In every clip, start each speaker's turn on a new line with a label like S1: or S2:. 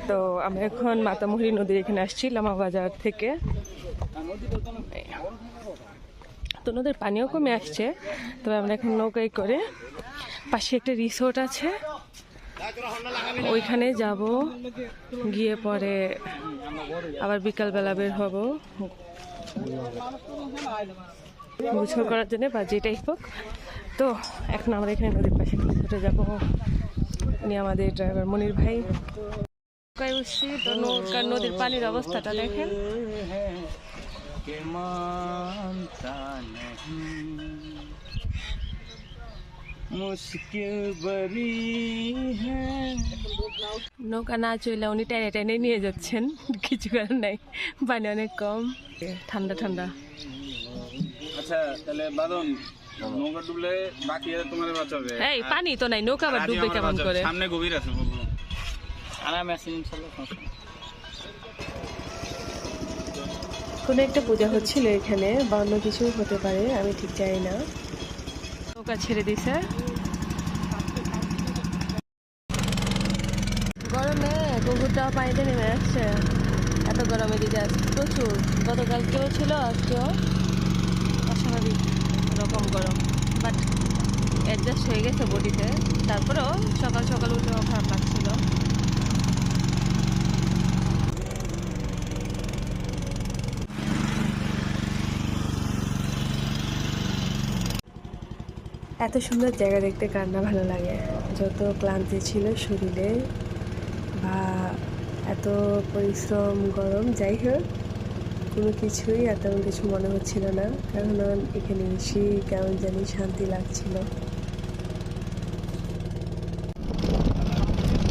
S1: তো আমরা এখন মাতামুহুরী নদীর এখানে আসছি লামা বাজার থেকে। তো নদীর পানিও কমে আসছে, তবে আমরা এখন নৌকায় করে পাশে একটা রিসোর্ট আছে ওইখানে যাব, গিয়ে পরে আবার বিকালবেলা বের হব গোসল করার জন্য বা যেটাই হোক। তো এখন আমরা এখানে নদীর পাশে রিসোর্টে যাবো। উনি আমাদের ড্রাইভার মনির ভাই। নৌকায় উঠছি, তো নৌকার নদীর পানির অবস্থাটা দেখেন। নৌকা না চলে উনি টেনে টেনে নিয়ে যাচ্ছেন, কিছু করার নাই, পানি অনেক কম, ঠান্ডা ঠান্ডা।
S2: আচ্ছা তাহলে বাদন, নৌকা ডুবলে বাকি তোমার বাঁচাবে।
S1: এই পানি তো নাই, নৌকা আবার ডুববে কেমন করে?
S2: সামনে গভীর আছে,
S1: কোনো একটা পূজা হচ্ছিল এখানে বা অন্য কিছু হতে পারে, আমি ঠিক জানি না। নৌকা ছেড়ে দিছে। গরমে কুকুরটাও পানিতে নেমে আসছে, এত গরমে দিকে আসছে প্রচুর। গতকালকেও ছিল, আজকেও অস্বাভাবিক রকম গরম, বাট অ্যাডজাস্ট হয়ে গেছে বডিতে। তারপরেও সকাল সকাল উঠেও খারাপ লাগছিল। এত সুন্দর জায়গা দেখতে কার না ভালো লাগে। যত ক্লান্তি ছিল শরীরে বা এত পরিশ্রম, গরম, যাই হোক কোনো কিছুই এত কিছু মনে হচ্ছিল না, কারণ এখানে এসে কেমন জানি শান্তি লাগছিল।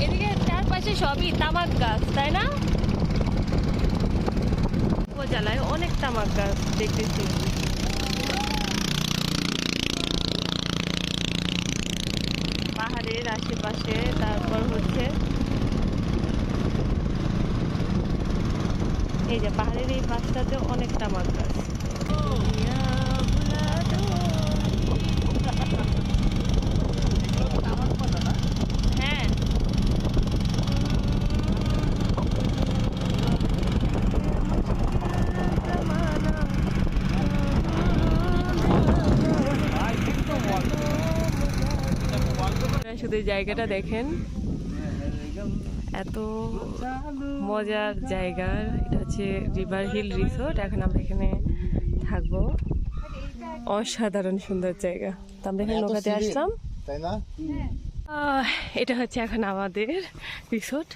S1: এদিকে চারপাশে সবই তামাক গাছ, তাই না? উপজেলায় অনেক তামাক গাছ দেখতেছি। পাহাড়ের আশেপাশে, তারপর হচ্ছে এই যে পাহাড়ের এই পাশটাতে অনেক তামাক গাছ। হ্যাঁ, শুধু জায়গাটা দেখেন, এত মজার জায়গা। এটা হচ্ছে রিভার হিল রিসোর্ট। এখন আমরা এখানে থাকবো, অসাধারণ সুন্দর জায়গা। তো আমরা এখানে নৌকাতে আসলাম, তাই না? এটা হচ্ছে এখন আমাদের রিসোর্ট।